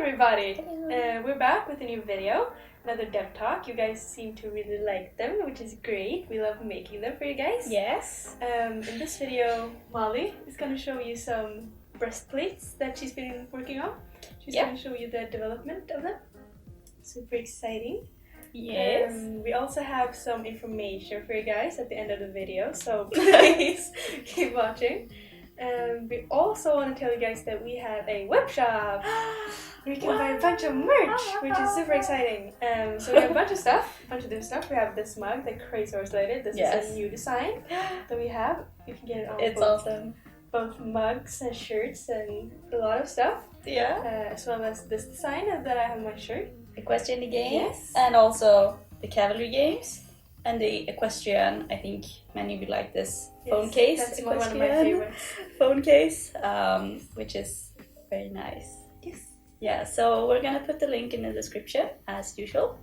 everybody! We're back with a new video, another dev talk. You guys seem to really like them, which is great. We love making them for you guys. Yes. In this video, Molly is going to show you some breastplates that she's been working on. She's going to show you the development of them. Super exciting. Yes. We also have some information for you guys at the end of the video, so please keep watching. We also want to tell you guys that we have a web shop where you can buy a bunch of merch, which is super exciting. So we have a bunch of stuff, a bunch of different stuff. We have this mug, the Crazy Horse related. This is a new design that we have. You can get it on both mugs and shirts and a lot of stuff. Yeah. As well as this design that I have on my shirt. Equestrian the Game. Yes. And also the Cavalry Games. And the Equestrian, I think many would like this phone case. That's one of my favorites. Phone case, which is very nice. Yes. Yeah, so we're gonna put the link in the description as usual.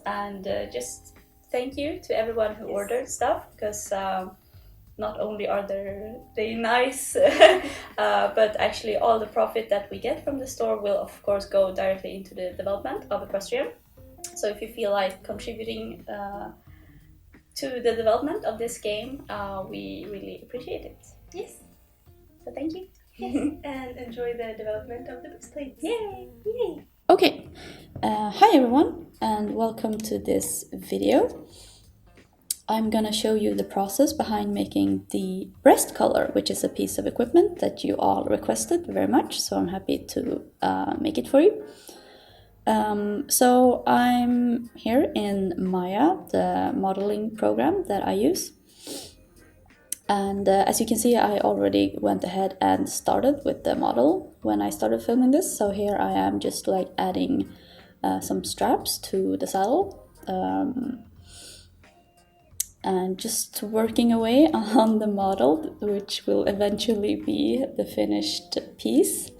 And just thank you to everyone who ordered stuff, because not only are they nice, but actually all the profit that we get from the store will of course go directly into the development of Equestrian. So if you feel like contributing to the development of this game, we really appreciate it. Yes. So thank you. Yes. And enjoy the development of the breastplates. Yay! Yay! Okay, hi everyone and welcome to this video. I'm gonna show you the process behind making the breast collar, which is a piece of equipment that you all requested very much, so I'm happy to make it for you. So I'm here in Maya, the modeling program that I use. And as you can see, I already went ahead and started with the model when I started filming this. So here I am just like adding some straps to the saddle. And just working away on the model, which will eventually be the finished piece.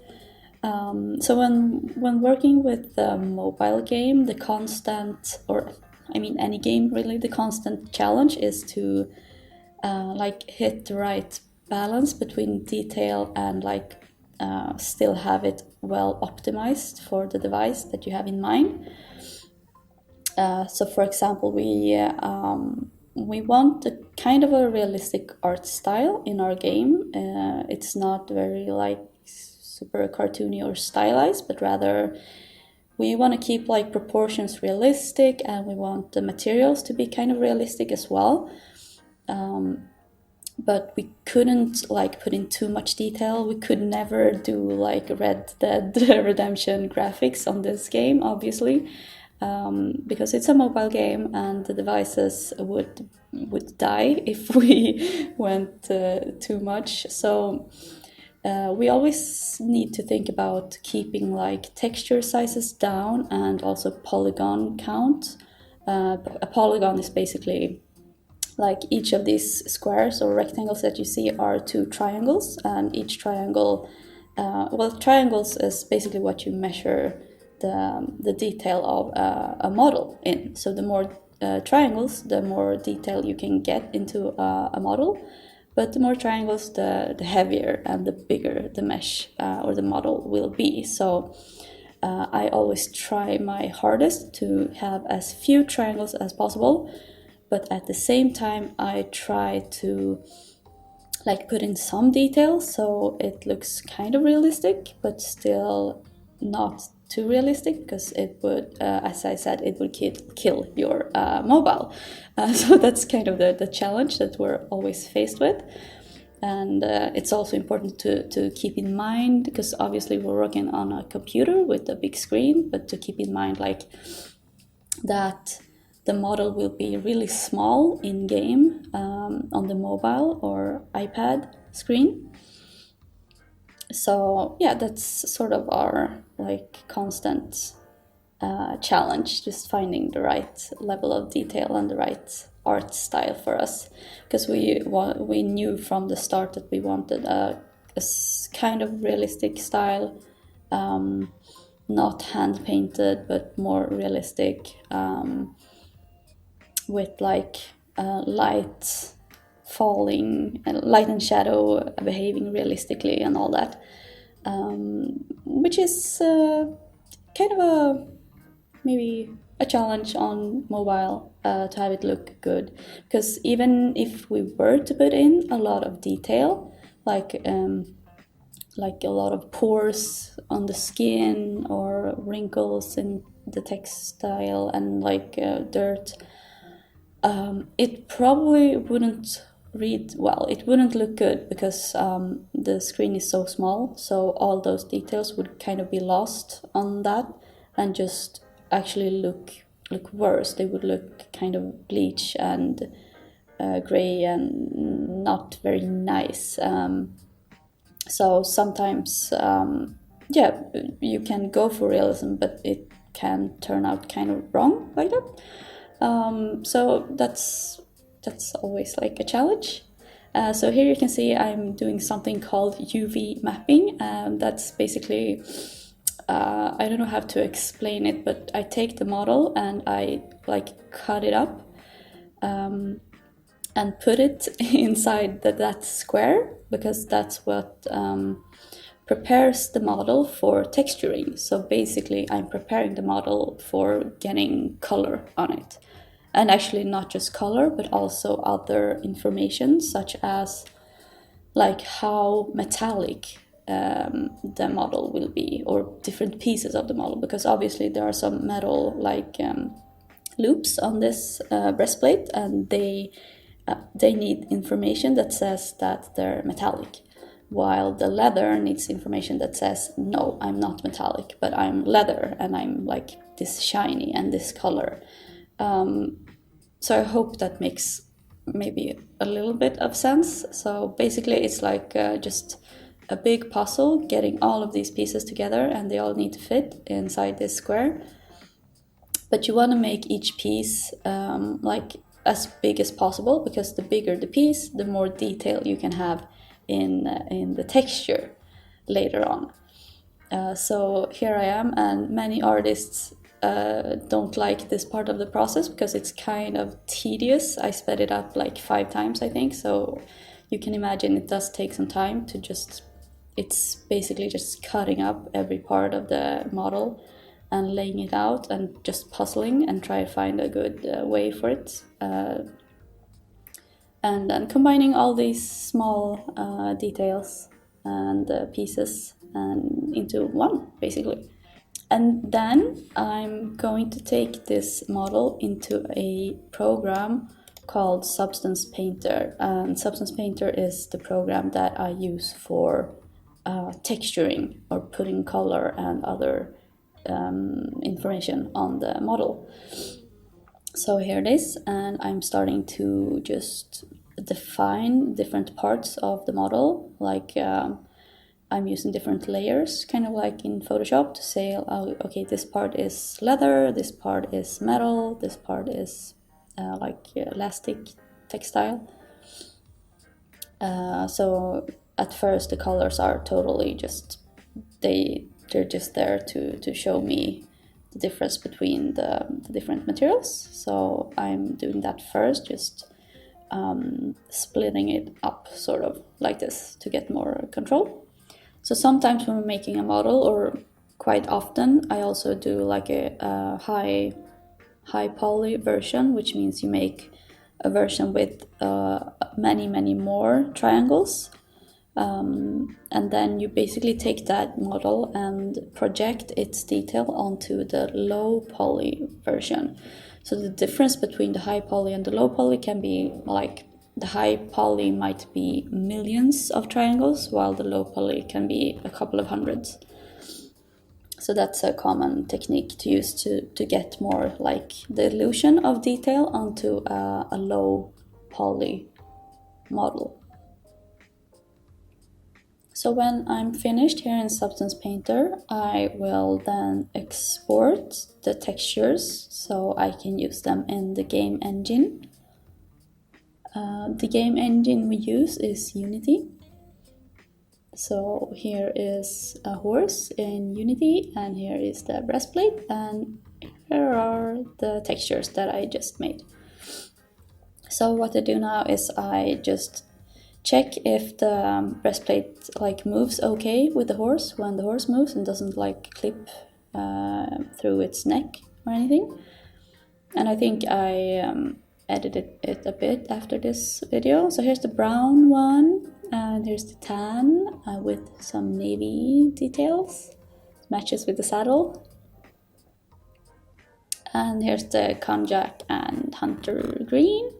So when working with the mobile game, the constant, or I mean any game really, the constant challenge is to like hit the right balance between detail and like still have it well optimized for the device that you have in mind. So for example, we want a kind of a realistic art style in our game. It's not very like super cartoony or stylized, but rather we want to keep like proportions realistic, and we want the materials to be kind of realistic as well. But we couldn't like put in too much detail. We could never do like Red Dead Redemption graphics on this game, obviously, because it's a mobile game and the devices would die if we went too much. So we always need to think about keeping like texture sizes down and also polygon count. A polygon is basically like each of these squares or rectangles that you see are two triangles, and each triangle, triangles is basically what you measure the detail of a model in. So the more triangles, the more detail you can get into a model. But the more triangles, the heavier and the bigger the mesh or the model will be. So I always try my hardest to have as few triangles as possible, but at the same time I try to like put in some details so it looks kind of realistic, but still not too realistic, because it would, as I said, it would kill your mobile. So that's kind of the challenge that we're always faced with. And it's also important to keep in mind, because obviously we're working on a computer with a big screen, but to keep in mind like that the model will be really small in game on the mobile or iPad screen. So yeah, that's sort of our like constant challenge, just finding the right level of detail and the right art style for us, because we knew from the start that we wanted a kind of realistic style, not hand painted but more realistic, with like light falling and light and shadow behaving realistically and all that, which is kind of maybe a challenge on mobile to have it look good, because even if we were to put in a lot of detail, like a lot of pores on the skin or wrinkles in the textile and dirt, it probably wouldn't read well. It wouldn't look good because the screen is so small, so all those details would kind of be lost on that and just actually look worse. They would look kind of bleach and gray and not very nice. So sometimes, you can go for realism, but it can turn out kind of wrong like that. So that's always like a challenge. So here you can see I'm doing something called UV mapping. That's basically, I don't know how to explain it, but I take the model and I cut it up and put it inside that square, because that's what prepares the model for texturing. So basically I'm preparing the model for getting color on it. And actually not just color, but also other information, such as how metallic the model will be, or different pieces of the model, because obviously there are some metal loops on this breastplate, and they need information that says that they're metallic, while the leather needs information that says, no, I'm not metallic, but I'm leather and I'm this shiny and this color. So I hope that makes maybe a little bit of sense. So basically it's just a big puzzle, getting all of these pieces together, and they all need to fit inside this square. But you want to make each piece as big as possible, because the bigger the piece, the more detail you can have in the texture later on. So here I am, and many artists don't like this part of the process because it's kind of tedious. I sped it up 5 times, I think, so you can imagine it does take some time to it's basically just cutting up every part of the model and laying it out and just puzzling and try to find a good way for it. And then combining all these small details and pieces and into one, basically. And then I'm going to take this model into a program called Substance Painter. And Substance Painter is the program that I use for texturing or putting color and other information on the model. So here it is, and I'm starting to just define different parts of the model, I'm using different layers, kind of like in Photoshop, to say, oh, okay, this part is leather, this part is metal, this part is elastic textile. So at first the colors are totally just, they're just there to show me the difference between the different materials. So I'm doing that first, just splitting it up sort of like this to get more control. So sometimes when we're making a model, or quite often, I also do a high poly version, which means you make a version with many more triangles. And then you basically take that model and project its detail onto the low poly version. So the difference between the high poly and the low poly can be the high poly might be millions of triangles, while the low poly can be a couple of hundreds. So that's a common technique to use to get more the illusion of detail onto a low poly model. So when I'm finished here in Substance Painter, I will then export the textures so I can use them in the game engine. The game engine we use is Unity. So here is a horse in Unity, and here is the breastplate, and here are the textures that I just made. So what I do now is I just check if the breastplate moves okay with the horse when the horse moves and doesn't clip through its neck or anything. And I think I edited it a bit after this video. So here's the brown one, and here's the tan with some navy details. Matches with the saddle. And here's the konjac and hunter green.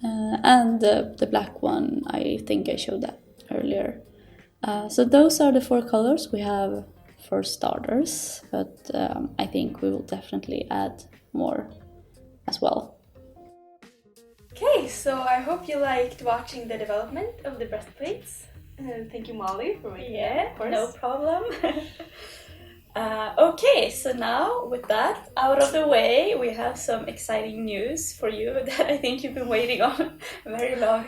And the black one, I think I showed that earlier. So those are the 4 colors we have for starters, but I think we will definitely add more as well. Okay, so I hope you liked watching the development of the breastplates. Thank you, Molly, for making that, of course. No problem. Okay, so now with that out of the way, we have some exciting news for you that I think you've been waiting on very long.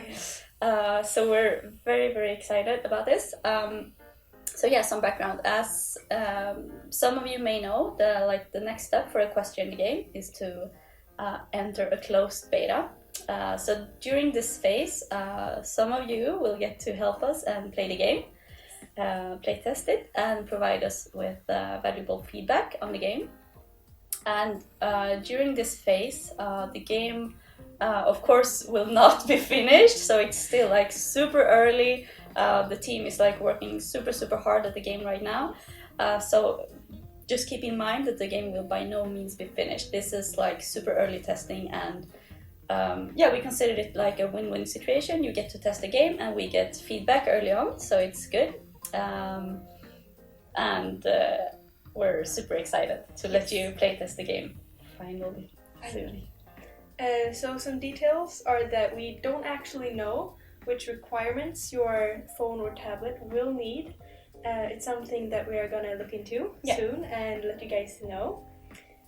So we're very, very excited about this. So yeah, some background. As some of you may know, the next step for Equestrian the Game is to enter a closed beta. So during this phase, some of you will get to help us and play the game, play test it, and provide us with valuable feedback on the game. And during this phase, the game, of course, will not be finished. So it's still like super early. The team is like working super hard at the game right now. So just keep in mind that the game will by no means be finished. This is like super early testing, and yeah, we considered it like a win-win situation. You get to test the game and we get feedback early on, so it's good. And we're super excited to let you play test the game finally soon. So some details are that we don't actually know which requirements your phone or tablet will need. It's something that we are going to look into soon and let you guys know.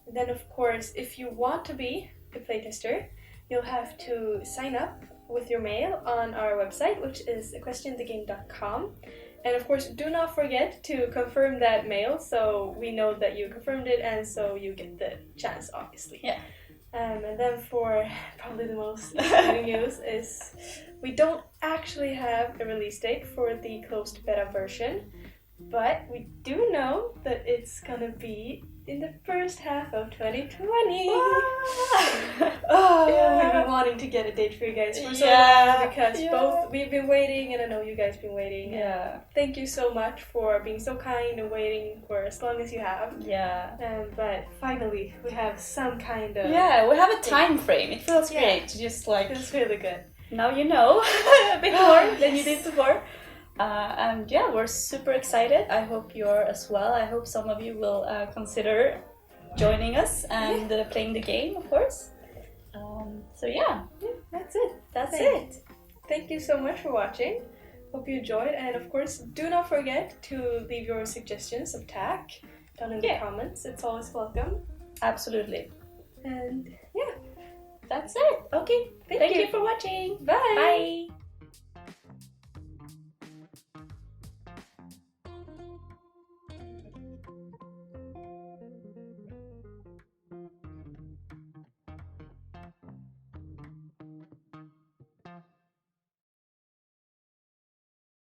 And then of course, if you want to be a playtester, you'll have to sign up with your mail on our website, which is equestrianthegame.com. And of course, do not forget to confirm that mail so we know that you confirmed it, and so you get the chance, obviously. Yeah. And then for probably the most exciting news is we don't actually have a release date for the closed beta version, but we do know that it's gonna be in the first half of 2020. We've been wanting to get a date for you guys for so long because both we've been waiting, and I know you guys have been waiting. Yeah. Thank you so much for being so kind and waiting for as long as you have. Yeah. But finally, we have some kind of... Yeah, we have a time frame. It feels great to just like... It's really good. Now you know a bit more than you did before. And yeah, we're super excited. I hope you're as well. I hope some of you will consider joining us and playing the game, of course. So yeah, that's it. That's it. Thank you so much for watching. Hope you enjoyed, and of course, do not forget to leave your suggestions of Tack down in the comments. It's always welcome. Absolutely. And yeah, that's it. Okay, thank you for watching. Bye. Bye.